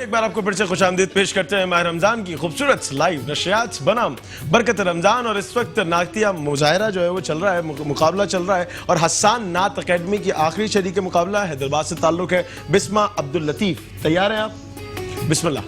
ایک بار آپ کو پھر سے خوش آمدید پیش کرتے ہیں ماہ رمضان کی خوبصورت لائیو نشریات بنام برکت رمضان. اور اس وقت نعتیہ مظاہرہ جو ہے وہ چل رہا ہے, مقابلہ چل رہا ہے, اور حسان نعت اکیڈمی کی آخری شریک مقابلہ حیدرآباد سے تعلق ہے بسمہ عبداللطیف. تیار ہیں آپ؟ بسم اللہ.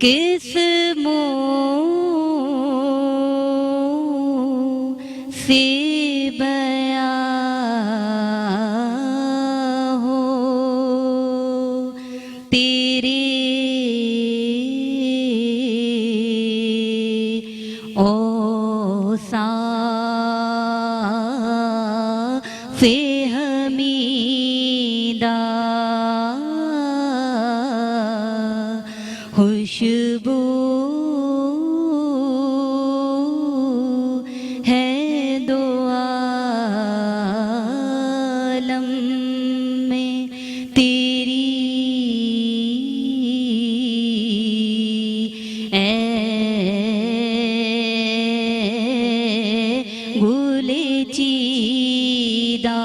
کس منہ سے بیان ہو تیرے اوصاف حمیدہ خوشبو ہے دو عالم میں تیری اے گل چیدہ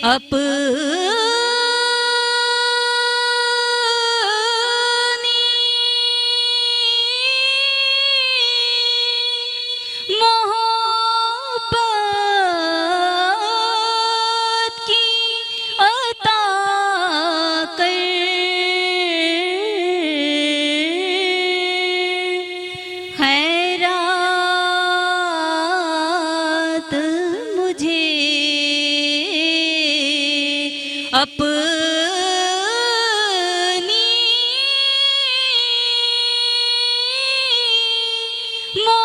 اپنی محبت کی عطا کر خیرات مجھے اپنی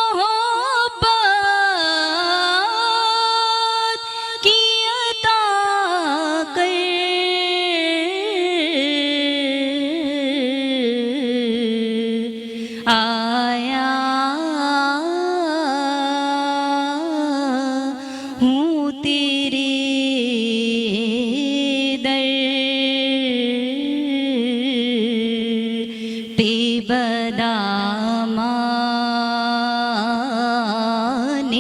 محبت کی عطا کر آیا ہوں تیرے بدامان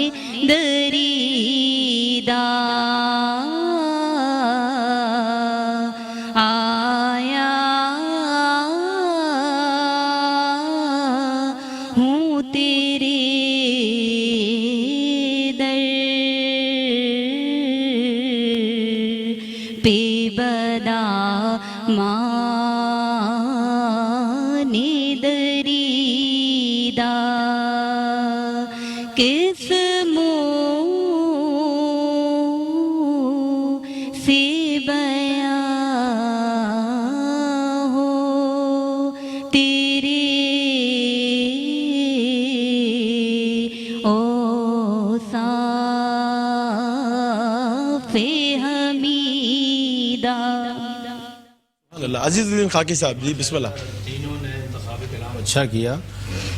دریدہ آیا ہوں تیرے در پہ بدامان دریدہ کس منہ سے بیان ہو تیرے اوصاف حمیدہ. اللہ. عزیز الدین خاکی صاحب جی بسم اللہ. تینوں نے انتخاب کلام اچھا کیا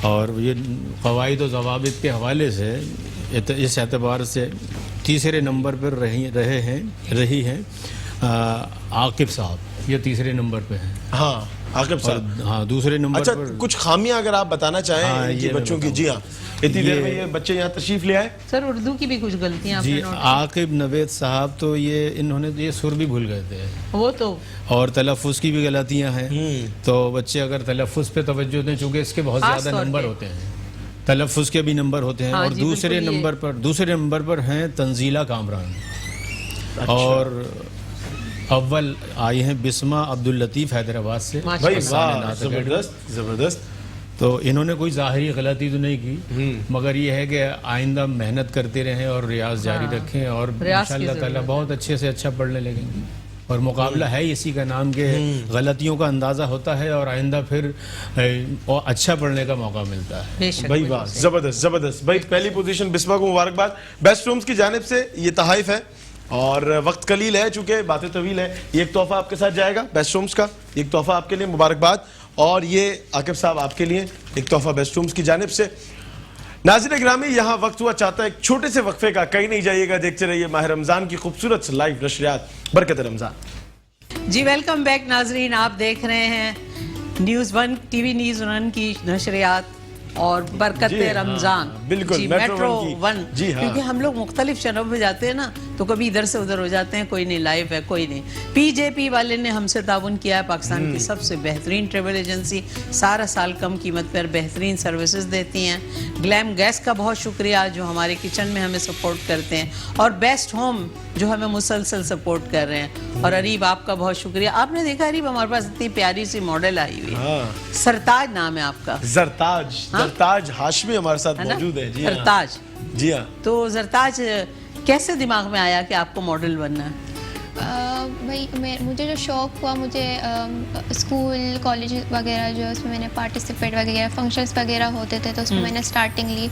اور یہ قواعد و ضوابط کے حوالے سے اس اعتبار سے تیسرے نمبر پر رہی ہیں عاقب صاحب, یہ تیسرے نمبر پہ ہیں. ہاں عاقب صاحب. ہاں دوسرے نمبر اچھا پر کچھ خامیاں اگر آپ بتانا چاہیں ان بچوں کی. جی ہاں, اتنی دیر میں یہ بچے یہاں تشریف لے آئے. سر اردو کی بھی کچھ غلطیاں جی عاقب نوید صاحب تو انہوں نے یہ سر بھی بھول گئے تھے وہ تو, اور تلفظ کی بھی غلطیاں ہیں. تو بچے اگر تلفظ پہ توجہ دیں, چونکہ اس کے بہت زیادہ نمبر ہوتے ہیں, تلفظ کے بھی نمبر ہوتے ہیں. اور دوسرے نمبر پر ہیں تنزیلہ کامران, اور اول آئی ہیں بسمہ عبداللطیف حیدرآباد سے. بھائی واہ, زبردست زبردست. تو انہوں نے کوئی ظاہری غلطی تو نہیں کی, مگر یہ ہے کہ آئندہ محنت کرتے رہیں اور ریاض جاری رکھیں, اور انشاءاللہ تعالیٰ بہت اچھے سے اچھا پڑھنے لگیں گے. اور مقابلہ ہے اسی کا نام کہ غلطیوں کا اندازہ ہوتا ہے اور آئندہ پھر اور اچھا پڑھنے کا موقع ملتا ہے. بے شک بھائی واہ زبردست زبردست بھائی. پہلی پوزیشن بسما کو مبارکباد. بیسٹ رومز کی جانب سے یہ تحائف ہے اور وقت قلیل ہے چونکہ باتیں طویل ہیں. یہ ایک تحفہ آپ کے ساتھ جائے گا بیسٹ رومز کا, ایک تحفہ آپ کے لیے مبارکباد. اور یہ عاقب صاحب آپ کے لیے ایک تحفہ بیسٹ رومز کی جانب سے. ناظرین گرامی یہاں وقت ہوا چاہتا ہے ایک چھوٹے سے وقفے کا, کہیں نہیں جائیے گا, دیکھتے رہیے ماہ رمضان کی خوبصورت لائیو نشریات برکت رمضان. جی ویلکم بیک ناظرین, آپ دیکھ رہے ہیں news one T V news one کی نشریات اور برکت رمضان. بالکل جی میٹرو ون. جی ہاں کیونکہ ہم لوگ مختلف چینلوں پہ جاتے ہیں نا تو کبھی ادھر سے ادھر ہو جاتے ہیں, کوئی نہیں لائیو ہے کوئی نہیں. پی جے پی والے نے ہم سے تعاون کیا ہے, پاکستان کی سب سے بہترین ٹریول ایجنسی, سارا سال کم قیمت پر بہترین سروسز دیتی ہیں. گلیم گیس کا بہت شکریہ جو ہمارے کچن میں ہمیں سپورٹ کرتے ہیں, اور بیسٹ ہوم جو ہمیں مسلسل سپورٹ کر رہے ہیں. اور عریب آپ کا بہت شکریہ. آپ نے دیکھا عریب ہمارے پاس اتنی پیاری سی ماڈل آئی ہوئی ہے, سرتاج نام ہے آپ کا. زرتاج ہاشمی ہمارے ساتھ موجود ہے. زرتاج. جی ہاں. تو زرتاج کیسے دماغ میں آیا کہ آپ کو ماڈل بننا ہے؟ بھائی مجھے جو شوق ہوا, مجھے اسکول کالج وغیرہ جو اس میں میں نے پارٹیسپیٹ وغیرہ فنکشنس وغیرہ ہوتے تھے تو اس میں میں نے اسٹارٹنگ لی.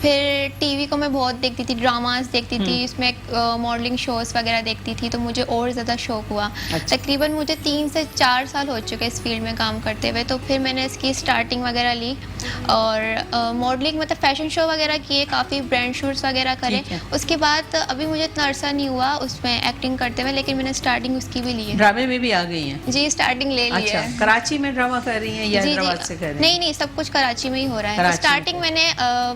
پھر ٹی وی کو میں بہت دیکھتی تھی, ڈراماز دیکھتی تھی, اس میں ماڈلنگ شوز وغیرہ دیکھتی تھی, تو مجھے اور زیادہ شوق ہوا. تقریباً مجھے 3 سے 4 سال ہو چکے اس فیلڈ میں کام کرتے ہوئے. تو پھر میں نے اس کی اسٹارٹنگ وغیرہ لی اور ماڈلنگ مطلب فیشن شو وغیرہ کیے, کافی برانڈ شوٹس وغیرہ کرے. اس کے بعد ابھی مجھے اتنا عرصہ نہیں ہوا اس میں ایکٹنگ کرتے ہوئے, لیکن میں نے اسٹارٹنگ اس کی بھی لی ہے. ڈرامے میں بھی آ گئی ہیں؟ جی اسٹارٹنگ لے لی ہے. کراچی میں ڈرامہ کر رہی ہیں یا جی حیدرآباد سے کر رہی ہیں؟ نہیں سب کچھ کراچی میں ہی ہو رہا ہے. اسٹارٹنگ میں نے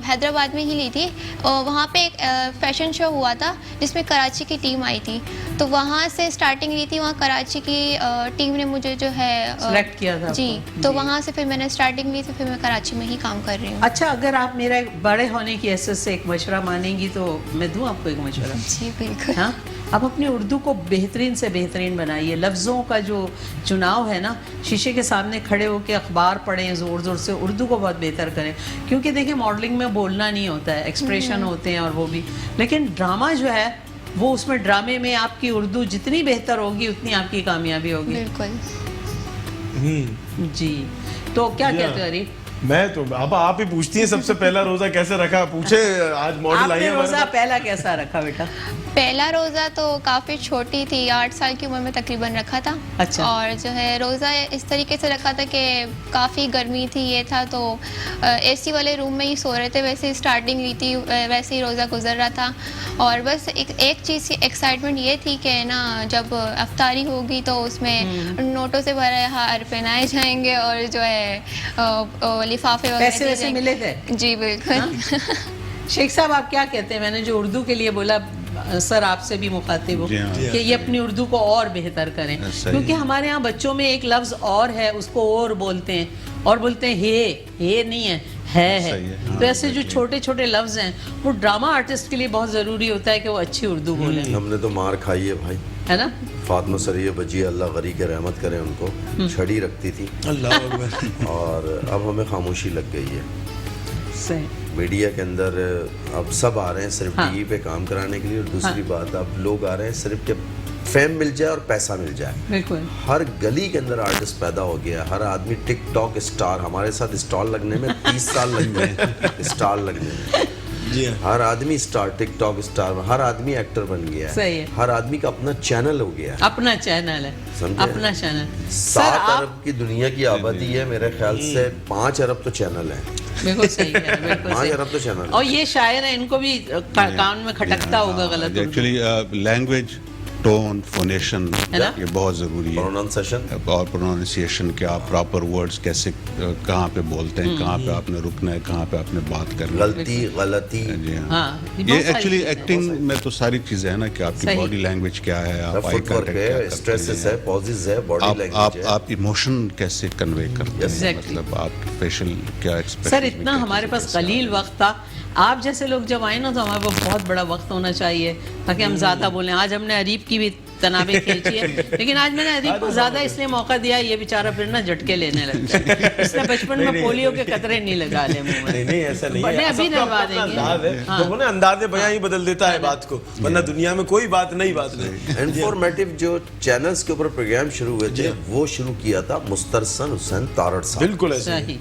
حیدرآباد میں ہی لی تھی. وہاں پہ ایک فیشن شو ہوا تھا جس میں کراچی کی ٹیم آئی تھی, تو وہاں سے اسٹارٹنگ لی تھی. وہاں کراچی کی ٹیم نے مجھے جو ہے سلیکٹ کیا تھا. جی تو وہاں سے پھر میں نے اسٹارٹنگ لی, تو پھر میں کراچی میں ہی کام کر رہی ہوں. اچھا, اگر آپ میرا بڑے ہونے کی حیثیت سے ایک مشورہ مانیں گی تو میں دوں آپ کو ایک مشورہ. جی بالکل. ہاں, آپ اپنی اردو کو بہترین سے بہترین بنائیے. لفظوں کا جو چناؤ ہے نا, شیشے کے سامنے کھڑے ہو کے اخبار پڑھیں, زور زور سے اردو کو بہت بہتر کریں. کیونکہ دیکھیں ماڈلنگ میں بولنا نہیں ہوتا ہے, ایکسپریشن ہوتے ہیں اور وہ بھی, لیکن ڈرامہ جو ہے وہ اس میں ڈرامے میں آپ کی اردو جتنی بہتر ہوگی اتنی آپ کی کامیابی ہوگی. بالکل. جی تو کیا کہتے ہیں عریف؟ میں تو اب آپ ہی پوچھتی ہیں سب سے پہلا روزہ کیسے رکھا, پوچھے آج ماڈل آئی ہے. آپ نے روزہ پہلا کیسا رکھا بیٹا؟ پہلا روزہ تو کافی چھوٹی تھی, 8 سال کی عمر میں تقریباً رکھا تھا. اچھا. اور جو ہے روزہ اس طریقے سے رکھا تھا کہ کافی گرمی تھی, یہ تھا تو اے سی والے روم میں ہی سو رہے تھے, ویسے ہی اسٹارٹنگ لی تھی, ویسے ہی روزہ گزر رہا تھا. اور بس ایک چیز کی ایکسائٹمنٹ یہ تھی کہ نا جب افطاری ہوگی تو اس میں نوٹوں سے بھرے ہار پہنائے جائیں گے اور جو ہے لفافے پیسے ویسے ملے تھے. جی بالکل. شیخ صاحب آپ کیا کہتے ہیں؟ میں نے جو اردو کے لیے بولا, سر آپ سے بھی مخاطب ہو کہ یہ اپنی اردو کو اور بہتر کریں, کیونکہ ہمارے ہاں بچوں میں ایک لفظ اور ہے, اس کو اور بولتے ہیں, اور بولتے ہیں ہے نہیں ہے. تو ایسے جو چھوٹے چھوٹے لفظ ہیں وہ ڈرامہ آرٹسٹ کے لیے بہت ضروری ہوتا ہے کہ وہ اچھی اردو بولیں. ہم نے تو مار کھائی ہے بھائی, ہے نا. فاطمہ سریہ بجی اللہ غری کے رحمت کرے, ان کو چھڑی رکھتی تھی اللہ اکبر. اور اب ہمیں خاموشی لگ گئی ہے. صحیح. میڈیا کے اندر اب سب آ رہے ہیں صرف ٹی وی پہ کام کرانے کے لیے, اور دوسری بات اب لوگ آ رہے ہیں صرف کہ فیم مل جائے اور پیسہ مل جائے. بالکل. ہر گلی کے اندر آرٹسٹ پیدا ہو گیا, ہر آدمی ٹک ٹاک اسٹار. ہمارے ساتھ اسٹال لگنے میں 30 سال لگ گئے, اسٹال لگنے میں. جی ہر آدمی اسٹار, ٹک ٹاک اسٹار, ہر آدمی ایکٹر بن گیا ہے. صحیح ہے. ہر آدمی کا اپنا چینل ہو گیا ہے, اپنا چینل ہے, اپنا چینل. 7 ارب کی دنیا کی آبادی ہے, میرے خیال سے 5 ارب تو چینل ہے. بالکل صحیح ہے, بالکل 5 ارب تو چینل. اور یہ شاعر ہیں, ان کو بھی کان میں کھٹکتا ہوگا غلط. ایکچولی لینگویج, ٹون, فونیشن یہ بہت ضروری ہے, پروننسیشن اور پروننسیشن کہ آپ پراپر ورڈز کیسے کہاں پہ بولتے ہیں, کہاں پہ آپ نے رکنا ہے, کہاں پہ آپ نے بات کرنا ہے. غلطی غلطی. جی ہاں, یہ ایکچولی ایکٹنگ میں تو ساری چیزیں ہیں نا کہ آپ کی باڈی لینگویج کیا ہے, آپ آئی کانٹیکٹ کیا اسٹریسز ہے, پوزز ہے, باڈی لینگویج ہے, آپ ایموشن کیسے کنوے کرتے ہیں, مطلب آپ فیشل کیا ایکسپریشن. سر اتنا ہمارے پاس قلیل وقت تھا, آپ جیسے لوگ جب آئے نا تو ہمارے پاس بہت بڑا وقت ہونا چاہیے تاکہ ہم زیادہ بولیں. آج ہم نے عریب کی بھی तनाबे खींची है। लेकिन आज मैंने अदीब को ज्यादा इसलिए मौका दिया, ये बेचारा फिर ना झटके लेने लगता है। इसने बचपन में पोलियो के कतरे नहीं लगा ले मुंह में। नहीं ऐसा नहीं बड़े है, अभी सबका लगवा अपना देंगे। अंदाज है, तो वो ना अंदाज़े बयां ही बदल देता है बात को, वरना दुनिया में कोई बात नहीं। इन्फॉर्मेटिव जो चैनल्स के ऊपर प्रोग्राम शुरू हुए थे वो शुरू किया था मुस्तरसन हुसैन तारड़ साहब, बिल्कुल ऐसा सही।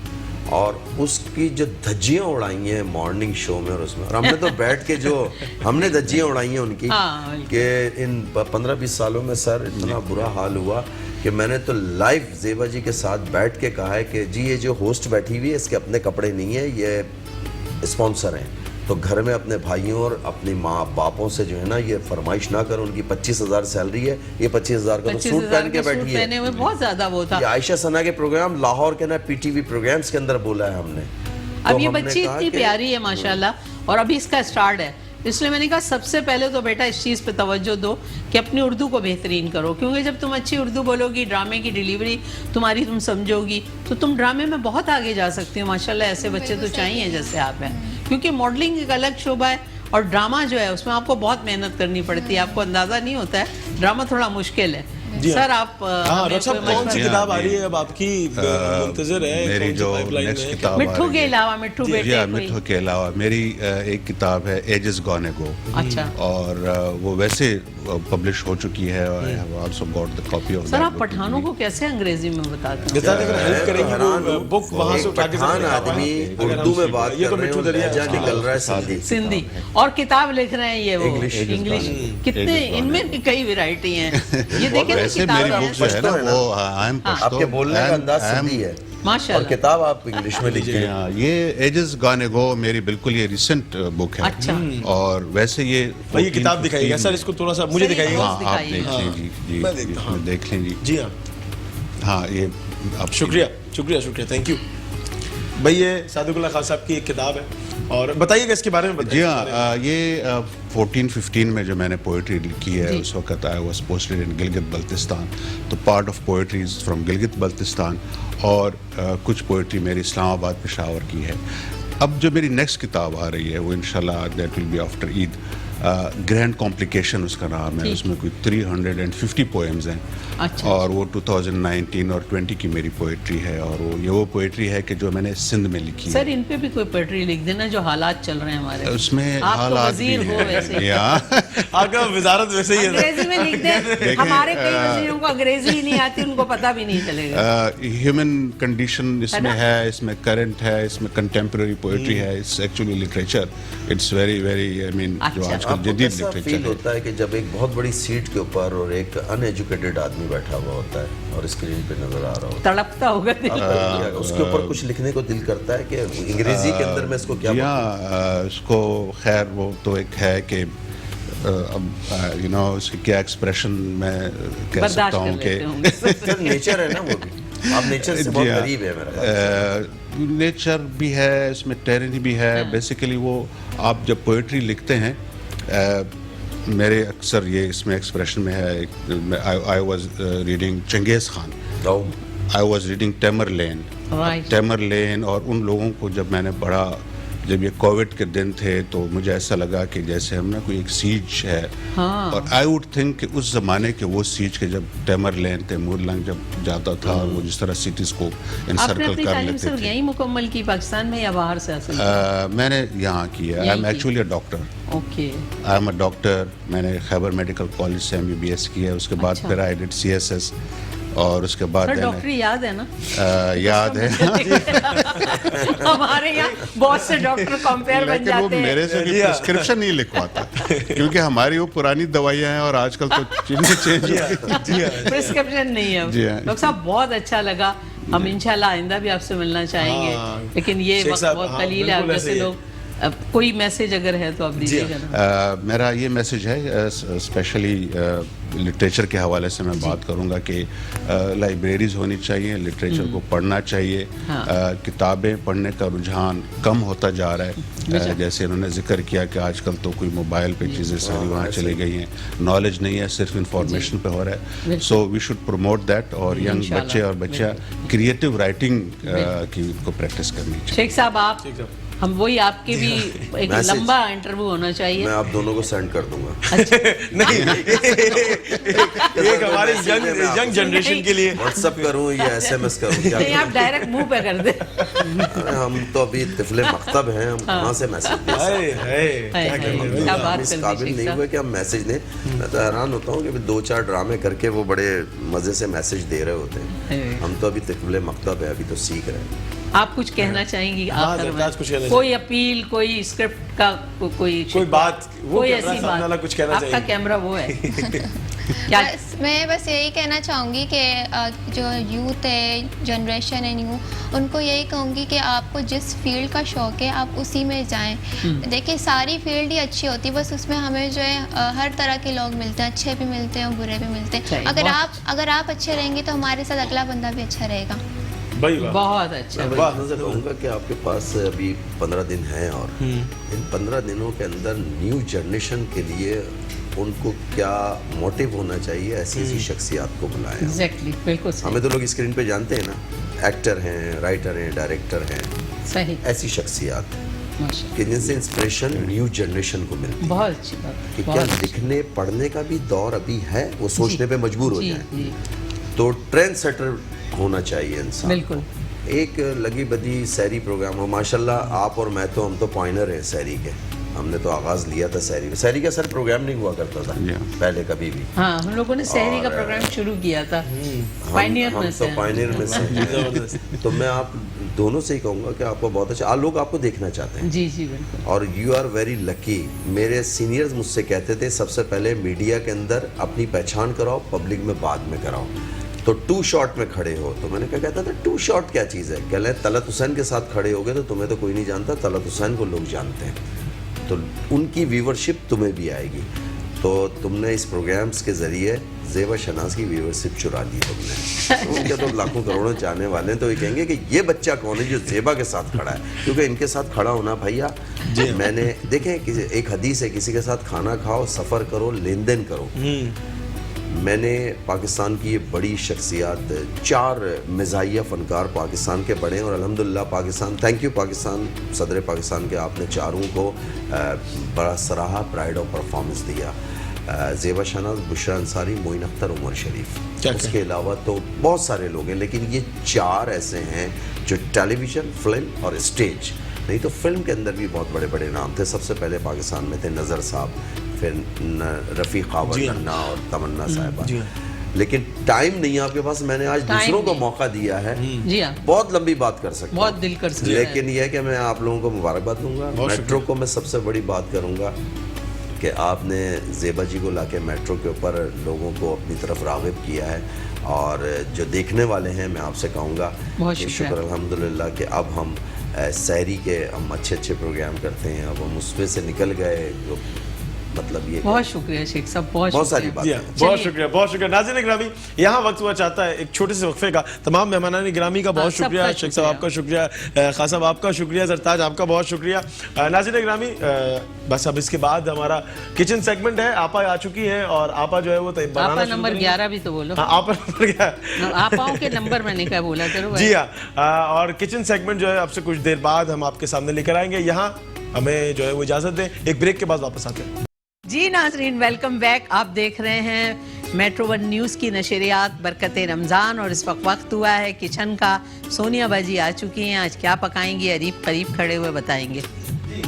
और उसकी जो धज्जियां उड़ाई हैं मॉर्निंग शो में और उसमें, और हमने तो बैठ के जो हमने धज्जियां उड़ाई हैं उनकी हाँ, कि इन 15-20 सालों में सर इतना बुरा हाल हुआ कि मैंने तो लाइव ज़ेबा जी के साथ बैठ के कहा है कि जी ये जो होस्ट बैठी हुई है इसके अपने कपड़े नहीं है, ये स्पॉन्सर हैं, तो घर में अपने भाइयों और अपनी माँ बापों से जो है ना ये फरमाइश ना करो, उनकी 25,000 सैलरी है, ये 25,000 का तो सूट पहन के बैठी है। पहने हुए बहुत ज्यादा वो था। ये आयशा सना के प्रोग्राम लाहौर के ना पीटीवी प्रोग्राम्स के अंदर बोला है हमने। अब तो ये हमने बच्ची कहा इतनी कि प्यारी है माशाल्लाह, और अभी इसका स्टार्ट है, इसलिए मैंने कहा सबसे पहले तो बेटा इस चीज़ पे तवज्जो दो कि अपनी उर्दू को बेहतरीन करो, क्योंकि जब तुम अच्छी उर्दू बोलोगी, ड्रामे की डिलीवरी तुम्हारी तुम समझोगी, तो तुम ड्रामे में बहुत आगे जा सकती हो। माशाल्लाह ऐसे बच्चे तो चाहिए जैसे आप हैं, क्योंकि मॉडलिंग एक अलग शोबा है और ड्रामा जो है उसमें आपको बहुत मेहनत करनी पड़ती है, आपको अंदाज़ा नहीं होता है, ड्रामा थोड़ा मुश्किल है। सर आप डॉक्टर साहब कौन सी किताब आ रही है अब आपकी, मुंतजर है मेरी जो नेक्स्ट किताब मिट्ठू के अलावा, मिट्ठू बेटे मिट्ठू के अलावा मेरी एक किताब है एजेस गॉन एगो, अच्छा, और वो वैसे पब्लिश हो चुकी है, I have also got the copy of. Sir आप पठानों को कैसे अंग्रेजी में बताते हैं? जैसा अगर हेल्प करेंगी वो बुक वहां से उठा के पठान आदमी उर्दू में बात ये कर तो रहे मिट्ठू हैं, दरिया लहजा निकल रहा है सिंधी। सिंधी, और किताब लिख रहे हैं ये वो इंग्लिश, कितने Ages Gone इनमें भी कई वैरायटी हैं। ये देखें ना वैसे मेरी किताब बुक जो है ना वो आई एम आपके बोलने का अंदाज सिंधी है और माशाल्लाह। किताब आप इंग्लिश में लिखते हैं। ये एजेस गॉन एगो मेरी बिल्कुल ये रिसेंट बुक है। अच्छा। और वैसे ये भाई ये किताब दिखाइएगा सर, इसको थोड़ा सा मुझे दिखाइएगा। हाँ आप दिखाइए। देख लें जी, मैं देखता हूँ। इसमें देख लें जी। जी हाँ, हाँ ये आप शुक्रिया शुक्रिया शुक्रिया, थैंक यू भाई। ये सादिकुल्लाह खान साहब की एक किताब है, और बताइएगा इसके बारे में। जी हाँ, ये 14-15 में जो मैंने पोइट्री लिखी है उस वक्त I was posted in Gilgit Baltistan, तो part of poetry is from Gilgit Baltistan, और कुछ पोइट्री मेरी इस्लामाबाद पेशावर की है। अब जो मेरी नेक्स्ट किताब आ रही है वो इंशाल्लाह that will be after Eid, grand complication उसका नाम है, उसमें कोई 350 पोएम्स हैं। अच्छा। और वो 2019 और 20 की मेरी पोइट्री है, और वो पोइट्री है कि जो मैंने सिंध में लिखी है। सर इन पे भी कोई पोएट्री लिख देना, जो हालात चल रहे हैं हमारे, उसमें आप तो हालात भी वजीर हो वैसे। हैं या आपका वजारत वैसे ही है। अंग्रेजी में लिख दे, हमारे कई वजीरों को अंग्रेजी ही नहीं आती, उनको पता भी नहीं चलेगा। ह्यूमन कंडीशन इसमें है, इसमें करंट है, इसमें कंटेम्प्रेरी पोइट्री है, it's actually literature, it's very very I mean जो अच्छा। आजकल आपको जदीद कैसा फील लिटरेचर है। होता है कि जब एक बहुत बड़ी सीट के ऊपर और एक अनएजुकेटेड आदमी बैठा हुआ होता है और स्क्रीन पे नजर आ रहा होता तड़पता होगा दिल। है, उसके ऊपर कुछ लिखने को दिल करता है कि अंग्रेजी के अंदर मैं इसको क्या या उसको खैर वो तो एक है कि अब यू नो उसकी क्या एक्सप्रेशन मैं कह बर्दाश्त सकता कर हूँ कि लेते होंगे। नेचर है ना, वो भी आप नेचर से बहुत करीब है मेरा ख्याल से। नेचर भी है, इसमें टेरिनी भी है। बेसिकली वो आप जब पोइट्री लिखते हैं, मेरे अक्सर ये इसमें एक्सप्रेशन में है, I was reading Genghis Khan, I was reading Tamerlane, Right. Tamerlane, और उन लोगों को जब मैंने पढ़ा, जब ये कोविड के दिन थे, तो मुझे ऐसा लगा कि जैसे हम ना कोई एक सीज है। हाँ। और आई वुड थिंक कि उस ज़माने के वो सीज के जब टेमरलेन थे, मुरलंग जब जाता था, वो जिस तरह सिटीज़ को आपने इनसर्कल अपनी कर तालीम लेते सिर्फ थे। यहीं मुकम्मल की पाकिस्तान में या बाहर से हासिल? मैंने यहाँ किया, आई एम यहीं की। Actually a doctor, okay, I am a doctor. मैंने खैबर मेडिकल कॉलेज से MBBS किया, उसके बाद अच्छा। फिर आई डिड CSS, और उसके बाद सर मैंने डॉक्टरी याद है ना? याद है हमारे यहाँ बहुत से डॉक्टर कंपेयर बन लेकिन वो जाते हैं। मेरे से भी प्रिस्क्रिप्शन नहीं लिखवाता, क्योंकि हमारी वो पुरानी दवाइयाँ हैं और आजकल तो चीजें चेंज हो गई। प्रिस्क्रिप्शन नहीं है। जी हाँ। डॉक्टर साहब बहुत अच्छा लगा, हम इंशाल्लाह आइंदा भी आपसे मिलना चाहेंगे, हाँ। लेकिन ये शेख वक्त साहब, बहुत हाँ, कलील है। आप बिल्कुल जैसे ऐसे ही है। लोग, अब कोई मैसेज अगर है तो आप दीजिएगा ना। मेरा ये मैसेज है, स्पेशली लिटरेचर के हवाले से मैं बात करूंगा कि लाइब्रेरीज होनी चाहिए, लिटरेचर को पढ़ना चाहिए। हाँ। किताबें पढ़ने का रुझान कम होता जा रहा है। जैसे इन्होंने जिक्र किया कि आजकल तो कोई मोबाइल पे चीज़ें सारी वहाँ चली गई हैं, नॉलेज नहीं है, सिर्फ इंफॉर्मेशन पे हो रहा है। So we should promote that, और यंग इंशाल्लाह, बच्चे और बच्चा क्रिएटिव राइटिंग की को प्रैक्टिस करनी चाहिए। शेख साहब आप हम वही आपके भी एक Message. लंबा इंटरव्यू होना चाहिए। मैं आप दोनों को सेंड कर दूंगा। नहीं एक हमारे यंग जनरेशन के लिए व्हाट्सएप करूं या SMS करूं, क्या नहीं, आप डायरेक्ट मुंह पे कर दे। अरे हम तो अभी तिफले मकतब हैं, हम कहाँ से मैसेज दे सकते हैं? क्या करने क्या हम बात इस कर दी काबिल शेख नहीं साहब। हुए कि हम मैसेज दें। मैं तो हैरान होता हूँ कि 2-4 ड्रामे करके वो बड़े मजे से मैसेज दे रहे होते हैं। हम तो अभी तिफले मकतब है, अभी तो सीख रहे हैं। आप कुछ कहना चाहेंगी हाँ, आखिर में? सरताज कुछ कहना कोई अपील, कोई स्क्रिप्ट का कोई बात, वो कोई कैमरा ऐसी सामने वाला बात कुछ कहना आपका चाहिए। कैमरा वो है क्या? मैं बस यही कहना चाहूँगी कि जो यूथ है, जनरेशन है न्यू, उनको यही कहूँगी कि आपको जिस फील्ड का शौक है आप उसी में जाएं। देखिए सारी फील्ड ही अच्छी होती है, बस उसमें हमें जो है हर तरह के लोग मिलते हैं, अच्छे भी मिलते हैं और बुरे भी मिलते हैं। सही, अगर आप अच्छे रहेंगे तो हमारे साथ अगला बंदा भी अच्छा रहेगा। भाई वाह। बहुत अच्छा। मैं इतना से कहूँगा कि आपके पास अभी 15 दिन हैं और इन 15 दिनों के अंदर न्यू जनरेशन के लिए उनको क्या मोटिव होना चाहिए, ऐसी ऐसी शख्सियात को बुलाएं। एग्जैक्टली, बिल्कुल सही। हमें तो लोग स्क्रीन पे जानते हैं ना, एक्टर हैं, राइटर हैं, डायरेक्टर हैं, सही, ऐसी शख्सियात माशाल्लाह, कि जिनसे इंस्पिरेशन न्यू जनरेशन को मिलती है बहुत अच्छी बात, कि क्या बहुत अच्छी। लिखने पढ़ने का भी दौर अभी है, वो सोचने पे मजबूर हो जी, जाए। जी, तो ट्रेंड सेटर होना चाहिए इंसान। बिल्कुल। एक लगी बदी सैरी प्रोग्राम हो, माशाल्लाह आप और मैं तो हम तो पॉइनर हैं सैरी के। हमने तो आगाज़ लिया था सैरी का सर प्रोग्राम नहीं हुआ करता था पहले कभी भी। हाँ, हम लोगों ने शहरी का प्रोग्राम शुरू किया था, पायनियर में से। तो पायनियर में से तो मैं आप दोनों से ही कहूँगा कि आपको बहुत अच्छा, लोग आपको देखना चाहते हैं। जी जी बिल्कुल। और यू आर वेरी लकी। मेरे सीनियर्स मुझसे कहते थे सबसे पहले मीडिया के अंदर अपनी पहचान कराओ, पब्लिक में बाद में कराओ। तो 2 शॉट में खड़े हो, तो मैंने क्या कहता था 2 शॉट क्या चीज़ है? कह लें तलत हुसैन के साथ खड़े हो गए तो तुम्हें तो कोई नहीं जानता, तलत हुसैन को लोग जानते हैं, तो उनकी व्यूवरशिप तुम्हें भी आएगी। तो तुमने इस प्रोग्राम्स के ज़रिए ज़ेबा शनाज की व्यूवरशिप चुरा ली तुमने। तो उनके तो लाखों करोड़ों चाहने वाले हैं, तो ये कहेंगे कि ये बच्चा कौन है जो ज़ेबा के साथ खड़ा है, क्योंकि इनके साथ खड़ा होना भैया। मैंने देखें एक हदीस है, किसी के साथ खाना खाओ, सफ़र करो, लेन देन करो। मैंने पाकिस्तान की ये बड़ी शख्सियात, 4 मज़ाहिया फ़नकार पाकिस्तान के बड़े हैं और अल्हम्दुलिल्लाह पाकिस्तान, थैंक यू पाकिस्तान, सदर पाकिस्तान के आपने चारों को बड़ा सराहा, प्राइड ऑफ परफॉर्मेंस दिया। ज़ेबा शनाज, बुशरा अंसारी, मोइन अख्तर, उमर शरीफ, उसके अलावा तो बहुत सारे लोग हैं, लेकिन ये 4 ऐसे हैं जो टेलीविज़न, फिल्म और स्टेज, नहीं तो फिल्म के अंदर भी बहुत बड़े बड़े नाम थे। सबसे पहले पाकिस्तान में थे नज़र साहब, फिर रफ़ीक आवर नन्ना और तमन्ना साहिबा। लेकिन टाइम नहीं है आपके पास, मैंने आज दूसरों को मौका दिया है। जी हाँ, बहुत लंबी बात कर सकता बहुत हूं, दिल कर सकता है। लेकिन यह है कि मैं आप लोगों को मुबारकबाद दूंगा। मेट्रो को मैं सबसे बड़ी बात करूंगा कि आपने ज़ेबा जी को लाके मेट्रो के ऊपर लोगों को अपनी तरफ राग़िब किया है, और जो देखने वाले हैं मैं आपसे कहूँगा कि शुक्र अल्हम्दुलिल्लाह कि अब हम सैरी के हम अच्छे अच्छे प्रोग्राम करते हैं, अब हम उसमें से निकल गए, जो मतलब ये बहुत शुक्रिया शेख साहब, बहुत सारी बातें। बहुत शुक्रिया, बहुत शुक्रिया। नाज़रीन ग्रामी, यहाँ वक्त हुआ चाहता है एक छोटे से वक्फे का। तमाम मेहमानान ग्रामी का बहुत शुक्रिया, शेख साहब आपका शुक्रिया, खान साहब आपका शुक्रिया, सरताज आपका बहुत शुक्रिया। नाज़रीन ग्रामी, बस अब इसके बाद हमारा किचन सेगमेंट है। आपा आ चुकी हैं और आपा जो है वो आपा नंबर 11 भी तो बोलो। आपा नंबर 11, आपाओं के नंबर मैंने क्या बोला करो। जी हाँ, और किचन सेगमेंट जो है अब से कुछ देर बाद हम आपके सामने लेकर आएंगे। यहाँ हमें जो है वो इजाज़त दें, एक ब्रेक के बाद वापस आते हैं। जी नाज़रीन, वेलकम बैक। आप देख रहे हैं मेट्रो 1 न्यूज़ की नशरियात बरकत रमज़ान, और इस वक्त हुआ है किचन का। सोनिया बाजी आ चुकी हैं, आज क्या पकाएंगी अरीब करीब खड़े हुए बताएंगे।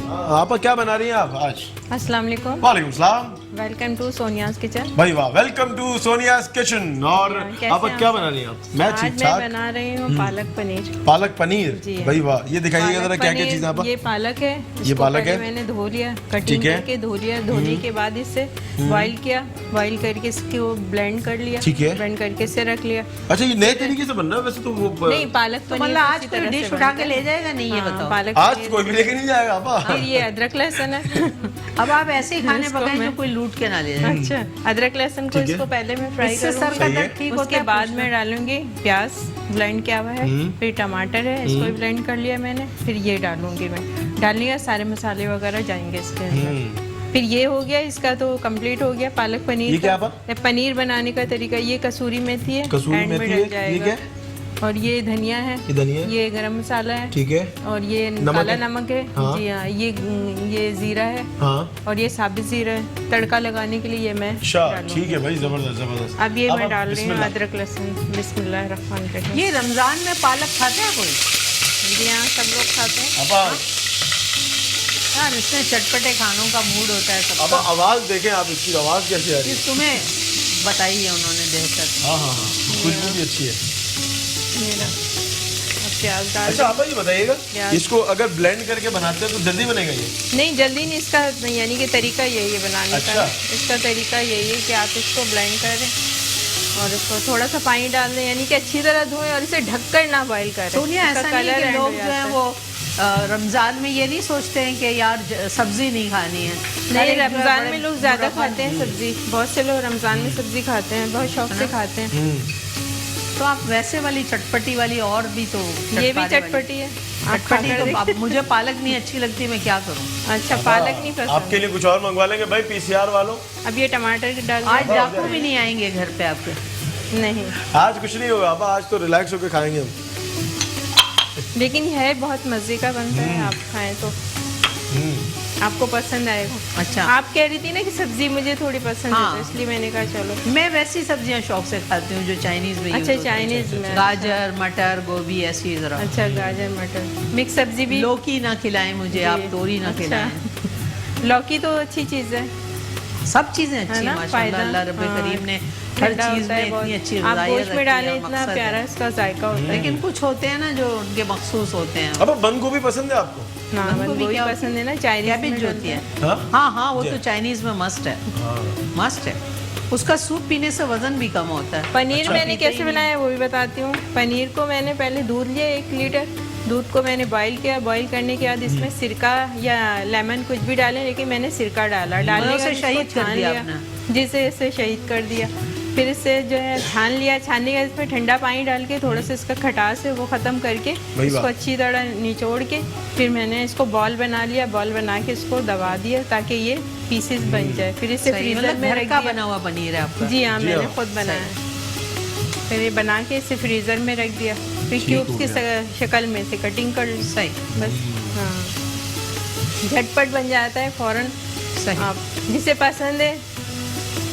आपा क्या बना रही हैं आप आज? अस्सलाम वालेकुम। वालेकुम सलाम। Welcome to Sonia's kitchen. भाई वाह, वेलकम टू सोनियाज किचन। और आप क्या बना रही हैं आप? मैं आज ठीक मैं ठाक बना रही हूँ पालक पनीर। पालक पनीर, जी। भाई वाह, ये दिखाइएगा जरा क्या क्या चीजें आप? ये पालक है, ये पालक है, मैंने धो लिया, कटिंग ठीक है। करके धो लिया, धोने के बाद इसे बॉईल किया, बॉईल करके इसको ब्लेंड कर लिया, ठीक है। ब्लेंड करके इसे रख लिया। अच्छा, ये नए तरीके से बन रहा है वैसे तो वो नहीं, पालक पनीर मतलब आज इसी कोई तरह डिश से उठा बनता के है। ले जाएगा नहीं, ये हाँ, बताओ। पालक आज पनीर। कोई भी लेके नहीं जाएगा आपा। फिर ये अदरक लहसुन है। अब आप ऐसे ही खाने इसको पकाएं जो मैं- कोई लूट के ना ले जाए। अच्छा, अदरक लहसुन को ठीक है। इसको पहले मैं फ्राई इससे सर का करूँगी। दर्द ठीक होता उसके है। बाद मैं डालूंगी प्याज ब्लेंड किया हुआ है, फिर टमाटर है, इसको भी ब्लेंड कर लिया मैंने, फिर ये डालूंगी मैं। डालने के सारे मसाले वगैरह जाएंगे इसके अंदर। फिर ये हो गया, इसका तो कंप्लीट हो गया पालक पनीर। ये क्या का पनीर बनाने का तरीका, ये कसूरी मेथी है, कसूरी एंड में मेथी डल है, ये जाएगा। क्या? और ये धनिया है, ये धनिया है? ये गरम मसाला है, ठीक है, और ये नमक काला है? नमक है। हाँ। जी हाँ, ये जीरा है, हाँ और ये साबित जीरा है। तड़का लगाने के लिए ये मैं अच्छा डालूंगी। ठीक है भाई, जबरदस्त जबरदस्त। अब ये मैं आप डाल रही हूँ बिस्मिल्लाह। अदरक लहसुन। बिस्मिल्लाहिर्रहमानिर्रहीम। ये रमजान में पालक खाते हैं कोई? जी हाँ, सब लोग खाते हैं। अब यार इसमें चटपटे खानों का मूड होता है अब सबका। आवाज देखें आप, इसकी आवाज कैसी आ रही ये है? तुम्हें बताई है उन्होंने देखकर। हाँ हाँ हाँ, खुशबू भी अच्छी है। मेरा अब प्याज डाल अच्छा आप ये बताइएगा, प्याज। इसको अगर ब्लेंड करके बनाते हैं तो जल्दी बनेगा ये? नहीं, जल्दी नहीं। इसका यानी कि तरीका यही है बनाने अच्छा। का। इसका तरीका यही है कि आप इसको ब्लेंड करें और इसको थोड़ा सा पानी डाल दें, यानी कि अच्छी तरह धोएं और इसे ढककर ना बॉईल करें। सोनिया, इसका ऐसा नहीं है colour कि end लोग हो जो हैं जाता है। वो रमजान में ये नहीं सोचते हैं कि यार सब्जी नहीं खानी है। नहीं, अरे जो है रमज़ान बड़े में लोग ज़्यादा बुरा खाते हैं सब्जी। बहुत से लोग रमज़ान में सब्जी खाते हैं, बहुत शौक से खाते हैं। तो आप वैसे वाली चटपटी वाली और भी तो ये भी चटकारे वाली- चटपटी है। आप चटपटी खाकर तो देखिए। अब मुझे पालक नहीं अच्छी लगती, मैं क्या करूं? अच्छा, पालक नहीं आपके पसंद। लिए कुछ और मंगवा लेंगे भाई, पीसीआर वालों। अब ये टमाटर डाल आज दें। डाकू भी नहीं आएंगे घर पे आपके। नहीं, आज कुछ नहीं होगा आपा, आज तो रिलैक्स होकर खाएंगे हम। लेकिन है बहुत मज़े का बनता है, आप खाएं तो आपको पसंद आएगा। अच्छा। आप कह रही थी ना कि सब्जी मुझे थोड़ी पसंद है, हाँ। तो इसलिए मैंने कहा चलो। मैं वैसी सब्जियां शौक से खाती हूँ जो चाइनीज में use अच्छा, होती हैं। चाइनीज में। गाजर, मटर, गोभी, ऐसी जरा। अच्छा, गाजर मटर मिक्स सब्जी भी। लौकी ना खिलाएं मुझे आप, जी। तोरी ना अच्छा। खिलाएं। लौकी तो अच्छी चीज़ है। सब चीजें अच्छी ना, हैं माशाल्लाह। फायदा। अल्लाह रब्बे हाँ। करीम ने हर ठंडा चीज होता में है बहुत। इतनी अच्छी आप ग़िज़ाइयत गोश्त में रखी डालें, है, इतना मकसद है। प्यारा इसका जायका होता है। लेकिन कुछ होते हैं ना जो उनके मखसूस होते हैं। अब बंद गोभी पसंद है आपको? हाँ, बंद बंद गोभी गोभी क्या पसंद है ना, चाइनीज कैबेज में जो डालते होती है। हैं। हाँ? हाँ हाँ, वो तो चाइनीज में मस्ट है, मस्ट है। उसका सूप पीने से वजन भी कम होता है। पनीर मैंने पीते ही कैसे नहीं। बनाया वो भी बताती हूँ। पनीर को मैंने पहले दूध लिया 1 लीटर। दूध को मैंने बॉईल किया। बॉईल करने के बाद इसमें सिरका या लेमन कुछ भी डालें, लेकिन मैंने सिरका डाला। डालने के उसे बाद इसको शहीद कर छान दिया लिया। आपने। जिसे इसे शहीद कर दिया। फिर इसे जो है छान लिया। छानने के बाद इसमें ठंडा पानी डाल के थोड़ा सा इसका खटास है वो ख़त्म करके वही इसको बात। अच्छी तरह निचोड़ के फिर मैंने इसको बॉल बना लिया। बॉल बना के इसको दबा दिया ताकि ये पीसेस बन जाए। फिर इसे सही, फ्रीजर मतलब में घर रख का दिया। बना हुआ पनीर है आपका। जी हाँ, जी मैंने हाँ। खुद बनाया है। फिर ये बना के इसे फ्रीज़र में रख दिया। फिर क्यूब्स की शक्ल में से कटिंग कर ली। सही बस हाँ, झटपट बन जाता है फ़ौरन। सही। आप जिसे पसंद है,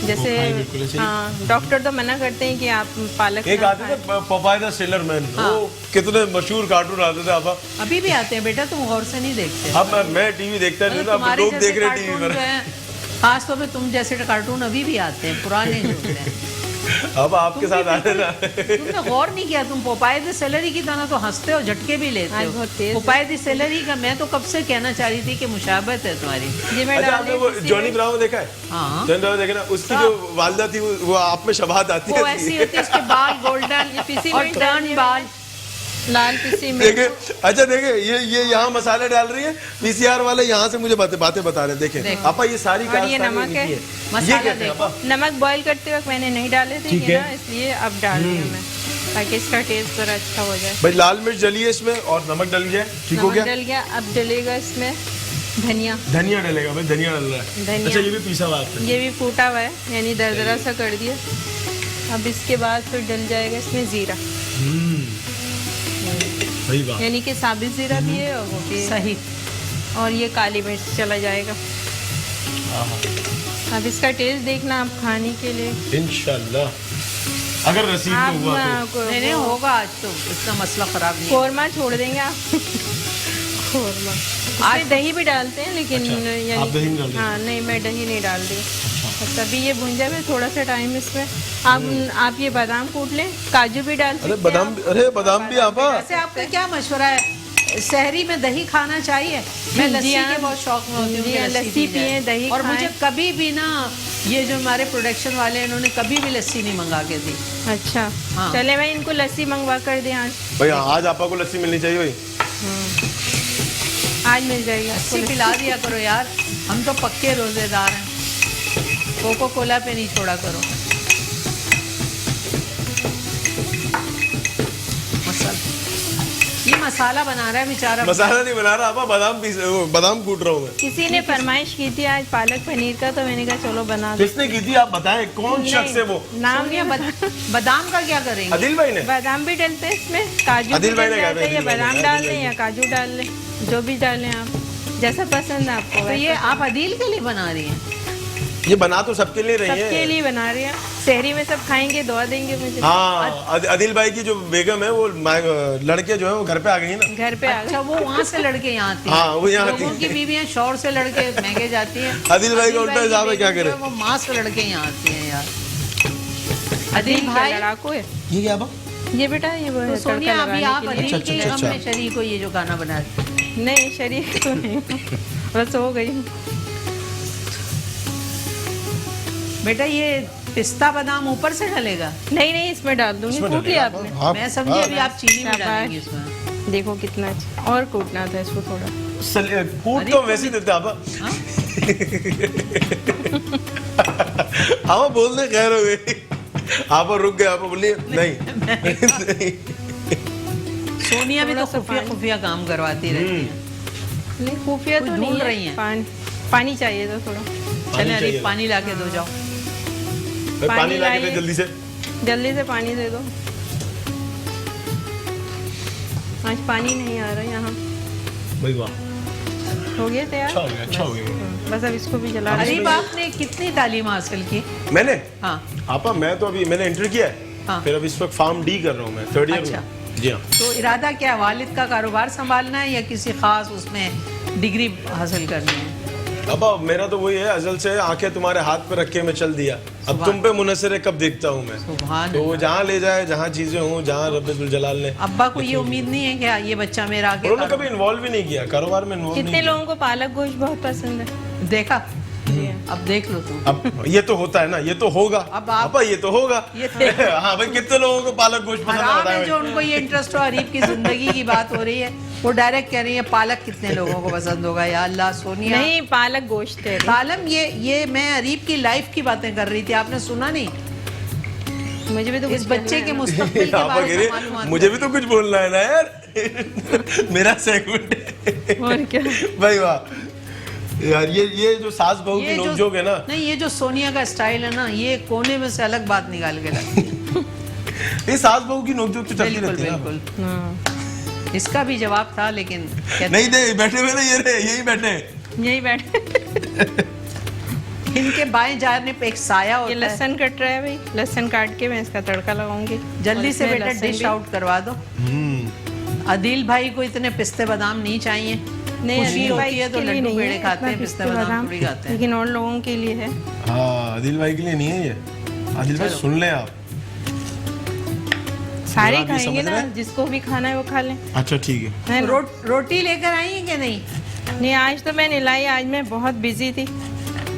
जैसे खाएं, बिल्कुल ऐसे ही। हाँ, डॉक्टर तो मना करते हैं कि आप पालक एक ना आते थे खाएं। पपाया द सेलर मैन, वो कितने मशहूर कार्टून आते थे आपा। अभी भी आते हैं बेटा, तुम गौर से नहीं देखते। अब मैं टीवी देखता नहीं ना, अब तुम्हारे लोग जैसे देख रहे हैं कार्टून टीवी जो पर। हैं, खास तौर पे तुम जैसे कार्टून अभी भी आते हैं, पुराने जो होते हैं। अब आपके साथ आ रहे ना। तुमने गौर नहीं किया, तुम पोपाय द सेलरी की तरह तो हंसते हो, झटके भी लेते आज बहुत हो। तेज है। पोपाय द सेलरी का मैं तो कब से कहना चाह रही थी कि मुशाबत है तुम्हारी। जी मैं अच्छा डाल आपने वो दी जॉनी ब्रावो देखा है? हाँ। जॉनी ब्रावो देखे ना, उसकी जो वालदा थी वो आप में शबाहत आती वो है। ऐसी होती है, उसके बाल गोल्डन पिसी और मिर्च टर्न डालिए। बाल। लाल पिसी मिर्च। देखे, अच्छा देखे, ये यहाँ मसाले डाल रही है, पीसीआर वाले यहाँ से मुझे बातें बता रहे हैं। देखें आपा, ये सारी और ये कारस्तानी नमक है। इनकी मसाला ये कहते हैं देखो। आपा। नमक बॉईल करते वक्त मैंने नहीं डाले थे ठीक कि है। ना, इसलिए अब डाल दिया मैं ताकि इसका टेस्ट जरा अच्छा हो जाए। भाई लाल मिर्च डली है इसमें और नमक डल गया, ठीक हो नमक गया। डल गया। अब डलेगा इसमें धनिया। धनिया डलेगा भाई, धनिया डल रहा है। धनिया। अच्छा ये भी पीसा हुआ आपने? ये भी फूटा हुआ है, यानी दरदरा सा कर दिया। अब इसके बाद फिर डल जाएगा इसमें ज़ीरा, सही बात। यानी कि साबित ज़ीरा भी है और वो भी है। सही। और ये काली मिर्च चला जाएगा। अब इसका टेस्ट देखना आप खाने के लिए। इंशाल्लाह अगर नसीब आप में हुआ तो। नहीं नहीं होगा, आज तो इतना मसला खराब नहीं है। कोरमा छोड़ देंगे आप। कोरमा आज दही भी डालते हैं, लेकिन अच्छा, आप दही नहीं डालते? हाँ नहीं, मैं दही नहीं डाल दी। तभी ये भुंजा में थोड़ा सा टाइम इसमें आप ये बादाम कूट लें, काजू भी डाल सकते अरे हैं बादाम, आप। अरे बादाम भी आपा। वैसे आपका क्या मशवरा है? शहरी में दही खाना चाहिए। मैं जी लस्सी हाँ। के बहुत शौक में होती हूँ जी कि हाँ, लस्सी लस्सी पी जाए। पिएं, दही और खाएं। मुझे कभी भी ना, ये जो हमारे प्रोडक्शन वाले हैं, इन्होंने कभी भी लस्सी नहीं मंगा के दी। अच्छा हाँ। चले मैं इनको लस्सी मंगवा कर दें आज। भाई आज आपा को लस्सी मिलनी चाहिए भाई। आज मिल जाएगी आपको लस्सी पिला दिया करो यार, हम तो पक्के रोजेदार हैं। कोको कोला पे नहीं छोड़ा करो। मसाला, ये मसाला बना रहा है बेचारा। मसाला नहीं बना रहा आपा, बादाम कूट रहा हूँ मैं। किसी ने फरमाइश की थी आज पालक पनीर का, तो मैंने कहा चलो बना दो। किसने की थी आप बताएं, कौन शख्स है वो? नाम सोनिया, बादाम का क्या करेंगे? आदिल भाई ने? बादाम भी डलते हैं इसमें, काजू भी आदिल भाई डल ने कहा था, जाते हैं, या आदिल भाई ने बादाम कहा, डाल आदिल लें भाई या काजू डाल लें, जो भी डालें आप, जैसा पसंद है आपको। तो ये आप अदील के लिए बना रही हैं? ये बना तो सबके लिए रही सबके है। लिए बना रही है, शहरी में सब खाएंगे, दुआ देंगे मुझे। हाँ, आदिल भाई की जो बेगम है वो लड़के जो है वो घर पे आ गई ना। घर पे आ अच्छा, वो वहाँ से लड़के यहाँ आती हैं। हाँ, वो यहाँ आती लोगों की हैं। बीवियाँ शौहर से लड़के महंगे जाती हैं। आदिल भाई का उल्टा की हिसाब है, क्या बेगम जो करे? वो माँ से लड़के यहाँ आती हैं यार। अदील अदील भाई भाई, लड़ाकू है ये क्या बा? ये बेटा, ये वो तो है सोनिया तड़का अभी लगाने आप के लिए। अदील के अच्छा, गम में शरीक हो, ये जो गाना बना रहे हैं। नहीं, शरीक तो नहीं, बस हो गई। बेटा ये पिस्ता बादाम ऊपर से डलेगा? नहीं नहीं, इसमें डाल दूंगी, कूट लिया आपने। मैं समझी अभी आप चीनी भी शाबाश। डालेंगे इसमें। देखो कितना अच्छा, और कूटना था इसको थोड़ा। कूट तो वैसे ही देते आपा। हाँ बोल दे, खैर हो गई। आप रुक गए, आप बोलिए नहीं। सोनिया भी तो थोड़ा सा खुफिया पानी। खुफिया काम करवाती रहती है। नहीं, खुफिया कुछ तो ढूंढ नहीं रही है, हैं। पानी चाहिए तो थोड़ा। चले चाहिए। अरे पानी लाके दो जाओ। पानी पानी ला के दे लाइए। जल्दी से। जल्दी से पानी दे दो। आज पानी नहीं आ रहा यहाँ। भाई वाह, हो गया तैयार? अच्छा हो गया, अच्छा हो गया। बस अब इसको भी जला अरे दें। आपने कितनी तालीम हासिल की? मैंने हाँ आपा, मैं तो अभी मैंने इंटर किया है, हाँ। फिर अब इस वक्त फार्म डी कर रहा हूँ मैं, 3rd ईयर अच्छा। में। जी हाँ। तो इरादा क्या है, वालिद का कारोबार संभालना है या किसी खास उसमें डिग्री हासिल करनी है? अब मेरा तो वही है, अजल से आंखें तुम्हारे हाथ पे रख के मैं चल दिया, अब तुम पे मुनसर है कब देखता हूँ मैं। सुभान तो वो अल्लाह। जहाँ ले जाए, जहाँ चीजें हों, जहाँ रब्बुल जलाल ने। अब्बा को ये उम्मीद नहीं है क्या ये बच्चा मेरा आगे उन्होंने कभी इन्वॉल्व ही नहीं किया कारोबार में, इन्वॉल्व कितने नहीं लोगों को पालक गोश्त बहुत पसंद है? देखा? अब देख लो तुम। अब ये तो होता है ना, ये तो होगा। अब आप- आपा ये तो होगा। ये तो- हाँ भाई, कितने लोगों को पालक गोश्त पसंद हराम आता है है जो भाई? उनको ये इंटरेस्ट हो, अरीब की जिंदगी की बात हो रही है, वो डायरेक्ट कह रही है पालक कितने लोगों को पसंद होगा। या अल्लाह सोनिया, नहीं, पालक गोश्त है। कालम ये मैं अरीब की लाइफ की बातें कर रही थी, आपने सुना नहीं? मुझे भी तो इस कुछ बच्चे कहना के है। मुस्तकबिल के आपा बारे कह में रही, मालूमात मुझे भी करनी तो कुछ बोलना है ना यार। मेरा सेगमेंट है। और क्या। भाई वाह यार, ये जो सास बहू है। की ये जो नोकझोंक है ना, नहीं, ये जो सोनिया का स्टाइल है ना, ये कोने में से अलग बात निकाल के लाती है। ये सास बहू की नोकझोंक तो चलती बिल्कुल रहती है ना। बिल्कुल। हाँ, इसका भी जवाब था लेकिन कहते- नहीं दे, बैठे हुए ना, ये रहे, यही बैठे हैं। यही बैठे। इनके बाएं जाने पे एक साया ये होता है। लहसुन कट रहा है भाई, लहसुन काट के मैं इसका तड़का लगाऊंगी। जल्दी और से इसमें बेटा लहसुन डिश भी- आउट करवा दो। अदील भाई को इतने पिस्ते बादाम नहीं चाहिए। नहीं, खुशी अदिल होती भाई है तो के लिए लड्डू नहीं पेड़े है, खाते हैं, इतना पिस्ते बादाम थोड़ी खाते हैं। लेकिन और लोगों के लिए है। हाँ, आदिल भाई के लिए नहीं है ये। आदिल भाई सुन लें आप। सारे आप ये खाएंगे समझ ना, रहे हैं? जिसको भी खाना है वो खा लें। अच्छा ठीक है। है ना? रोटी लेकर आई है कि नहीं? नहीं, आज तो मैं नहीं लाई, आज मैं बहुत बिजी थी,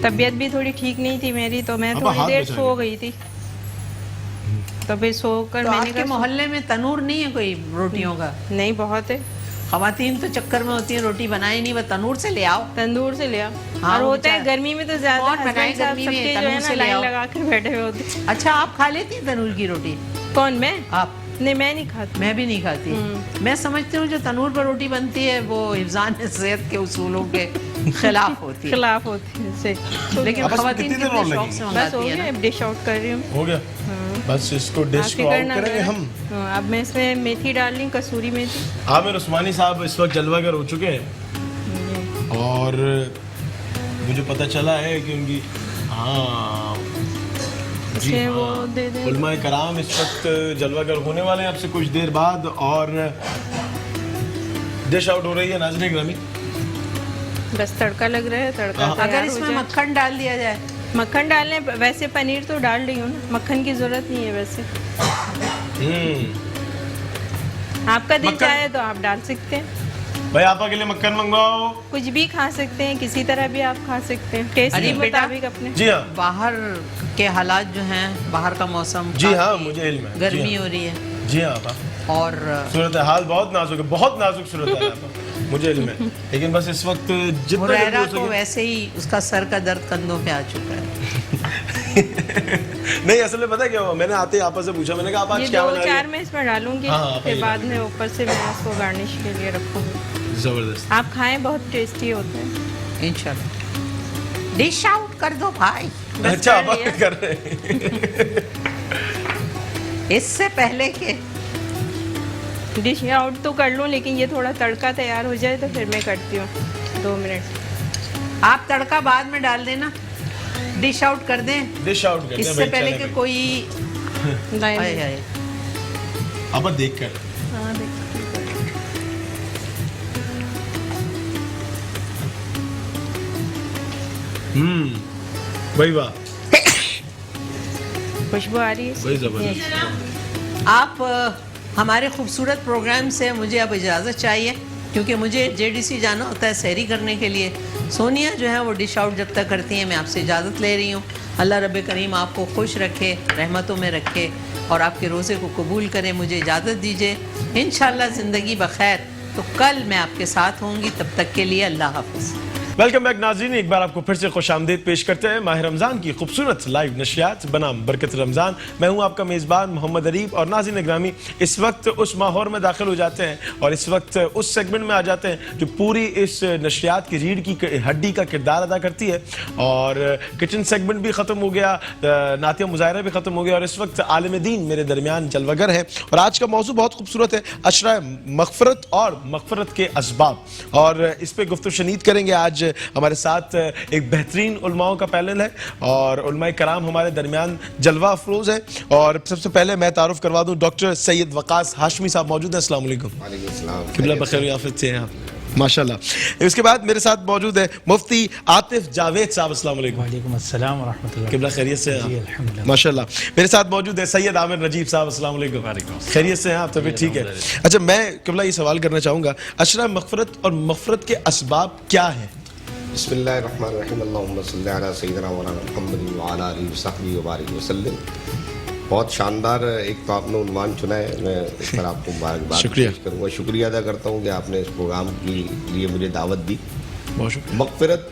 तबीयत भी थोड़ी ठीक नहीं थी मेरी, तो मैं अब थोड़ी हाथ देर बचा सो गई थी, तो फिर सोकर तो मैंने आपके कहा मोहल्ले में तनूर नहीं है कोई रोटियों का? नहीं, बहुत है। खवातीन तो चक्कर में होती है रोटी बनाए नहीं, वह तनूर से ले आओ। तंदूर से ले आओ। हाँ, और वो होता है बेचारा- गर्मी में तो ज्यादा, कौन बनाए हस्बैंड साहब गर्मी में? सबके जो है तंदूर ना से ले लाइन आओ। लगा के बैठे हुए होते। अच्छा, आप खा लेती हैं तनूर की रोटी? कौन, मैं? आप? नहीं, मैं नहीं खाती। मैं भी नहीं खाती। मैं समझती हूँ जो तनूर पर रोटी बनती है वो हिफ्ज़ान सेहत के उसूलों के खिलाफ होती है। खिलाफ होती है इससे। लेकिन अब बस खवातीन कितनी देर कितने और शौक लगेगी? से बस हो मंगाती है गया, ना। अब डिश आउट कर रही हूँ। हो गया, बस इसको डिश आपके को आउट करना करेंगे जरा। हम। हाँ, अब मैं इसमें मेथी डाल रही हूँ, कसूरी मेथी। आमिर उस्मानी साहब इस वक्त जलवागर हो चुके हैं और मुझे पता चला है कि उनकी हाँ जी इसे वो हाँ, दे दें। उलमाए कराम इस वक्त जलवागर होने वाले हैं आपसे कुछ देर बाद, और डिश आउट हो रही है नाज़रीन ग्रामी। बस तड़का लग रहा है, तड़का हाँ। तैयार अगर हो इसमें जाए। मक्खन डाल दिया जाए? मक्खन डालने, वैसे पनीर तो डाल रही हूँ ना, मक्खन की जरूरत नहीं है वैसे। आपका दिल मक्खन- चाहे तो आप डाल सकते हैं, भाई आपा के लिए मक्खन मंगवाओ। कुछ भी खा सकते हैं, किसी तरह भी आप खा सकते हैं, टेस्ट अरे के बेटा, मुताबिक अपने। जी हाँ, बाहर के हालात जो हैं, बाहर का मौसम जी हाँ, काफी मुझे इल्म है। गर्मी जी हो हाँ, रही है जी हाँ आपा, और सूरत हाल बहुत नाजुक है, बहुत नाजुक सूरत हाल है आपा, मुझे इल्म है। लेकिन बस इस वक्त जितना जल्दी हुरैरा हो को सके- वैसे ही उसका सर का दर्द कंधों पे आ चुका है। नहीं असल में पता है क्या हुआ, मैंने आते ही आपस से पूछा, मैंने कहा आप ये आज क्या दो बना रही चार हैं? मैं इसमें डालूंगी, हाँ, फिर पहले बाद में ऊपर से मैं इसको गार्निश के लिए रखूंगी। जबरदस्त। आप खाएं, बहुत टेस्टी होते हैं। इंशाल्लाह। डिश आउट कर दो भाई। बस अच्छा कर आप लिया। कर रहे हैं। इससे पहले के डिश आउट तो कर लूँ, लेकिन ये थोड़ा तड़का तैयार हो जाए तो फिर मैं करती हूँ 2 मिनट। आप तड़का बाद में डाल देना, डिश आउट कर दें। डिश आउट करते हैं इससे भाई, पहले चलें कि भाई। कोई नहीं, आए नहीं। आए आप देख कर हाँ, देखिए। वही वाह, खुशबू आ रही है वही इसकी? जबरदस्त। आप हमारे खूबसूरत प्रोग्राम से मुझे अब इजाज़त चाहिए, क्योंकि मुझे जेडीसी जाना होता है सहरी करने के लिए। सोनिया जो है वो डिश आउट जब तक करती हैं, मैं आपसे इजाज़त ले रही हूँ। अल्लाह रब्बे करीम आपको खुश रखे, रहमतों में रखे और आपके रोज़े को कबूल करे। मुझे इजाज़त दीजिए, इंशाअल्लाह ज़िंदगी बखैर। तो कल मैं आपके साथ होंगी, तब तक के लिए अल्लाह हाफ़िज़। वेलकम बैक नाज़रीन, एक बार आपको फिर से खुशामदीद पेश करते हैं माह रमज़ान की खूबसूरत लाइव नशियात बनाम बरकत रमज़ान। मैं हूं आपका मेज़बान मोहम्मद अरीब और नाज़रीन ग्रामी, इस वक्त उस माहौल में दाखिल हो जाते हैं और इस वक्त उस सेगमेंट में आ जाते हैं जो पूरी इस नशियात की रीढ़ की हड्डी का किरदार अदा करती है। और किचन सेगमेंट भी ख़त्म हो गया, नातिया मुजाहरा भी ख़त्म हो गया और इस वक्त आलिम दीन मेरे दरमियान जलवागर है। और आज का मौजू बहुत खूबसूरत है, अशरा मग़फ़रत और मग़फ़रत के असबाब, और इस पर गुफ्तगू शनीद करेंगे। आज हमारे साथ एक बेहतरीन उलमाओं का पैनल है और उलमाए कराम हमारे दरमियान जलवा अफरोज है। और सबसे पहले मैं तारुफ करवा दूं, डॉक्टर सैयद वकास हाशमी साहब मौजूद हैं। अस्सलाम वालेकुम। किबला बखैर आफियत से हैं आप, माशाल्लाह। इसके बाद मेरे साथ मौजूद है मुफ्ती आतिफ जावेद साहब। अस्सलाम वालेकुम। वालेकुम अस्सलाम व रहमतुल्लाह। किबला खैरियत से हैं जी, आप? अल्हम्दुलिल्लाह। माशाल्लाह। मेरे साथ मौजूद है सैयद आमिर नजीब साहब। अस्सलाम वालेकुम। खैरियत से हैं आप? तबीयत ठीक है? अच्छा, मैं किबला ये सवाल करना चाहूँगा, अशरा मग़फ़रत और मग़फ़रत के असबाब क्या हैं? बिस्मिल्लाहिर्रहमानिर्रहीम, अल्लाहुम्मा सल्ली अला सय्यिदिना मौलाना मुहम्मदिन व अला आलिहि व सहबिहि व बारिक वसल्लम। बहुत शानदार एक तो आपने उन्वान चुना है, मैं इस पर आपको मुबारकबाद शुक्रिया। पेश करूँगा। शुक्रिया अदा करता हूँ कि आपने इस प्रोग्राम के लिए मुझे दावत दी। बहुत शुक्रिया। मग़फ़िरत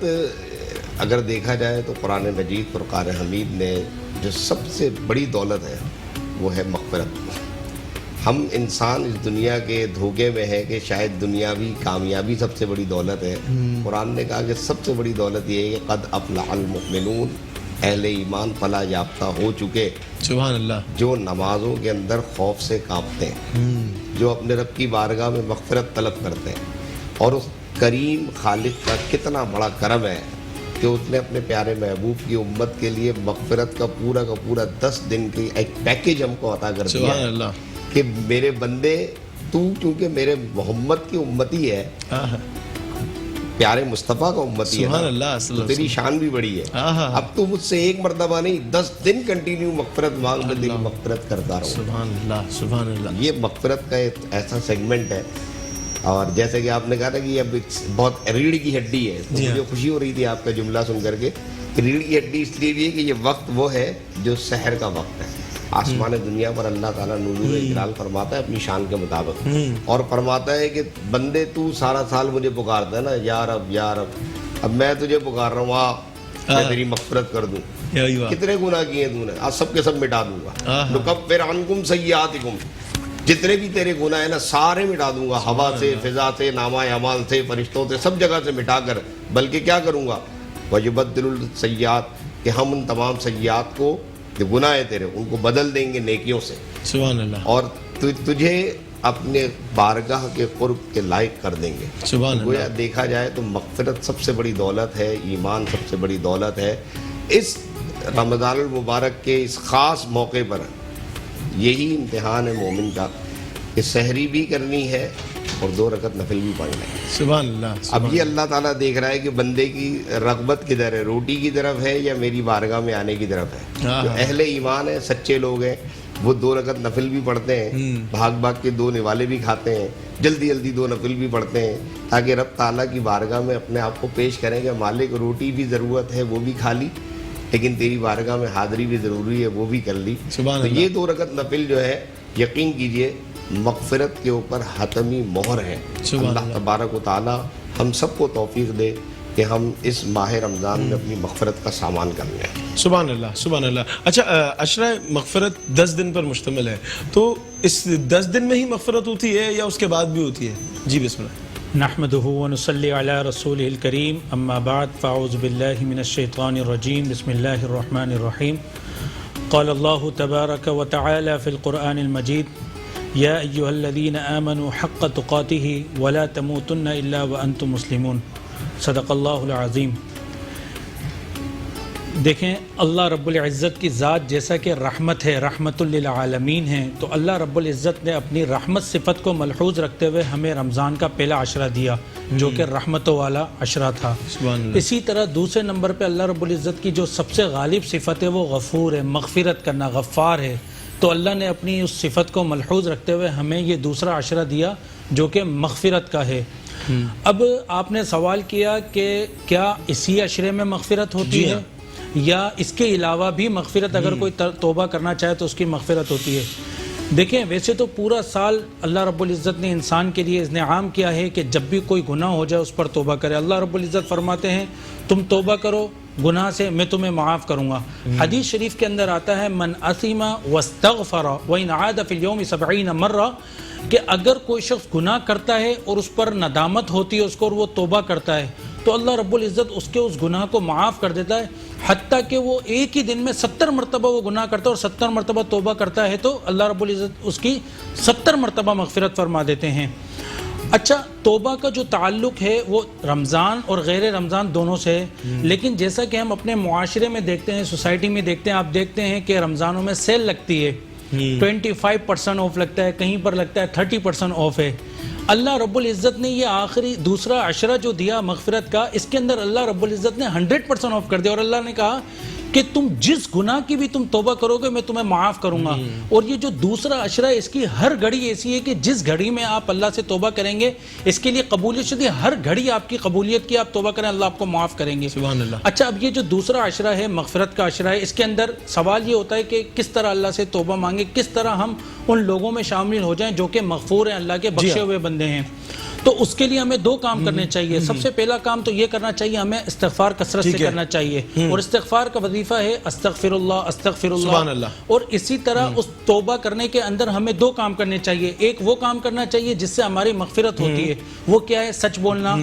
अगर देखा जाए तो कुरान मजीद फ़ुरक़ान हमीद ने जो सबसे बड़ी दौलत है वो है मग़फ़िरत। हम इंसान इस दुनिया के धोखे में है कि शायद दुनियावी कामयाबी सबसे बड़ी दौलत है। कुरान ने कहा कि सबसे बड़ी दौलत ये है कि क़द अफ़लहल मुमिनून, अहले ईमान फलाह याफ्ता हो चुके, सुभान अल्लाह, जो नमाज़ों के अंदर खौफ से कांपते हैं, जो अपने रब की बारगाह में मग़फ़िरत तलब करते हैं। और उस करीम खालिक का कितना बड़ा करम है कि उसने अपने प्यारे महबूब की उम्मत के लिए मग़फ़िरत का पूरा 10 दिन की एक पैकेज हमको अता कर दिया सुभान है अल्लाह। कि मेरे बंदे, तू क्योंकि मेरे मोहम्मद की उम्मती है, प्यारे मुस्तफ़ा का उम्मती है सुभान ना, अल्लाह, तो तेरी शान भी बड़ी है। अब तू मुझसे एक मर्तबा नहीं 10 दिन कंटिन्यू मग़फ़िरत मांग, मैं तेरी मग़फ़िरत करता रहूँ। सुभान अल्लाह, सुभान अल्लाह। ये मग़फ़िरत का एक ऐसा सेगमेंट है। और जैसे कि आपने कहा था कि अब बहुत रीढ़ की हड्डी है, तो मुझे खुशी हो रही थी आपका जुमला सुन करके कि रीढ़ की हड्डी इसलिए भी है कि ये वक्त वो है जो सहर का वक्त है। आसमान दुनिया पर अल्लाह ताला नूर इजलाल फरमाता है अपनी शान के मुताबिक, और फरमाता है कि बंदे तू सारा साल मुझे पुकारता है ना, यार अब मैं तुझे पुकार रहा हूँ, आ मैं तेरी मग़फ़िरत कर दूँ। कितने गुनाह किए तूने, आज सब के सब मिटा दूंगा। नुकफ़्फ़िर अन्कुम सय्यातिकुम, जितने भी तेरे गुनाह है ना सारे मिटा दूंगा, हवा से, फिजा से, नामा अमाल से, फरिश्तों से, सब जगह से मिटा कर। बल्कि क्या करूँगा, वयुबद्दिलुल सय्यात, कि हम उन तमाम सय्यात को, जो गुनाह है तेरे, उनको बदल देंगे नेकियों से। सुभान अल्लाह। और तुझे अपने बारगाह के क़ुर्ब के लायक कर देंगे। सुभान तो गोया देखा जाए तो मग़फ़िरत सबसे बड़ी दौलत है, ईमान सबसे बड़ी दौलत है। इस रमज़ानुल मुबारक के इस ख़ास मौके पर यही इम्तिहान है मोमिन का कि सहरी भी करनी है और 2 रकत नफिल भी पढ़ना है। सुभान अल्लाह। अब ये अल्लाह ताला देख रहा है कि बंदे की रग़बत किधर है, रोटी की तरफ है या मेरी बारगाह में आने की तरफ है। जो अहले ईमान है, सच्चे लोग हैं, वो 2 रकत नफिल भी पढ़ते हैं, भाग के 2 निवाले भी खाते हैं, जल्दी 2 नफिल भी पढ़ते हैं, ताकि रब ताला की बारगाह में अपने आप को पेश करें कि मालिक रोटी भी ज़रूरत है वो भी खा ली, लेकिन तेरी बारगाह में हाज़िरी भी ज़रूरी है वो भी कर ली। तो ये 2 रकत नफिल जो है, यकीन कीजिए मग़फ़िरत के ऊपर हतमी मोहर है। अल्लाह तबारक व तआला हम सबको तौफीक दे کہ ہم اس ماہ رمضان میں اپنی مغفرت کا سامان کر لیں. سبحان اللہ سبحان اللہ. اچھا عشرہ مغفرت 10 دن پر مشتمل ہے, تو اس 10 دن میں ہی مغفرت ہوتی ہے یا اس کے بعد بھی ہوتی ہے؟ جی بسم اللہ. نحمده ونصلي على رسوله الكريم اما بعد فاعوذ بالله من الشيطان الرجيم بسم الله الرحمن الرحيم. قال الله تبارك وتعالى في القرآن المجيد يا أيها الذين آمنوا حق تقاته ولا تموتن إلا وأنتم مسلمون. صدق اللہ العظیم. دیکھیں اللہ رب العزت کی ذات جیسا کہ رحمت ہے, رحمت للعالمین ہے, تو اللہ رب العزت نے اپنی رحمت صفت کو ملحوظ رکھتے ہوئے ہمیں رمضان کا پہلا عشرہ دیا جو کہ رحمتوں والا عشرہ تھا. اسی طرح دوسرے نمبر پہ اللہ رب العزت کی جو سب سے غالب صفت ہے وہ غفور ہے, مغفرت کرنا, غفار ہے. تو اللہ نے اپنی اس صفت کو ملحوظ رکھتے ہوئے ہمیں یہ دوسرا عشرہ دیا جو کہ مغفرت کا ہے. اب آپ نے سوال کیا کہ کیا اسی عشرے میں مغفرت ہوتی ہے یا اس کے علاوہ بھی مغفرت اگر کوئی توبہ کرنا چاہے تو اس کی مغفرت ہوتی ہے؟ دیکھیں ویسے تو پورا سال اللہ رب العزت نے انسان کے لیے انعام کیا ہے کہ جب بھی کوئی گناہ ہو جائے اس پر توبہ کرے. اللہ رب العزت فرماتے ہیں تم توبہ کرو گناہ سے میں تمہیں معاف کروں گا. حدیث شریف کے اندر آتا ہے من اثم واستغفر وان عاد فی اليوم 70 مرہ, کہ اگر کوئی شخص گناہ کرتا ہے اور اس پر ندامت ہوتی ہے اس کو اور وہ توبہ کرتا ہے تو اللہ رب العزت اس کے اس گناہ کو معاف کر دیتا ہے, حتیٰ کہ وہ ایک ہی دن میں 70 مرتبہ وہ گناہ کرتا ہے اور 70 مرتبہ توبہ کرتا ہے تو اللہ رب العزت اس کی 70 مرتبہ مغفرت فرما دیتے ہیں. اچھا توبہ کا جو تعلق ہے وہ رمضان اور غیر رمضان دونوں سے ہے, لیکن جیسا کہ ہم اپنے معاشرے میں دیکھتے ہیں, سوسائٹی میں دیکھتے ہیں, آپ دیکھتے ہیں کہ رمضانوں میں سیل لگتی ہے, 25% آف لگتا ہے, کہیں پر لگتا ہے 30% آف ہے. اللہ رب العزت نے یہ آخری دوسرا عشرہ جو دیا مغفرت کا, اس کے اندر اللہ رب العزت نے 100% آف کر دیا اور اللہ نے کہا کہ تم جس گناہ کی بھی تم توبہ کرو گے میں تمہیں معاف کروں گا. اور یہ جو دوسرا عشرہ ہے اس کی ہر گھڑی ایسی ہے کہ جس گھڑی میں آپ اللہ سے توبہ کریں گے اس کے لیے قبولیت شدی, ہر گھڑی آپ کی قبولیت کی, آپ توبہ کریں اللہ آپ کو معاف کریں گے. سبحان اللہ. اچھا اب یہ جو دوسرا عشرہ ہے مغفرت کا عشرہ ہے, اس کے اندر سوال یہ ہوتا ہے کہ کس طرح اللہ سے توبہ مانگے, کس طرح ہم ان لوگوں میں شامل ہو جائیں جو کہ مغفور ہیں, اللہ کے بخشے ہوئے بندے ہیں. تو اس کے لیے ہمیں دو کام کرنے چاہیے. سب سے پہلا کام تو یہ کرنا چاہیے ہمیں استغفار کثرت سے کرنا چاہیے, اور استغفار کا وظیفہ ہے استغفر اللہ استغفر اللہ. اور اسی طرح اس توبہ کرنے کے اندر ہمیں دو کام کرنے چاہیے. ایک وہ کام کرنا چاہیے جس سے ہماری مغفرت ہوتی ہے, وہ کیا ہے؟ سچ بولنا,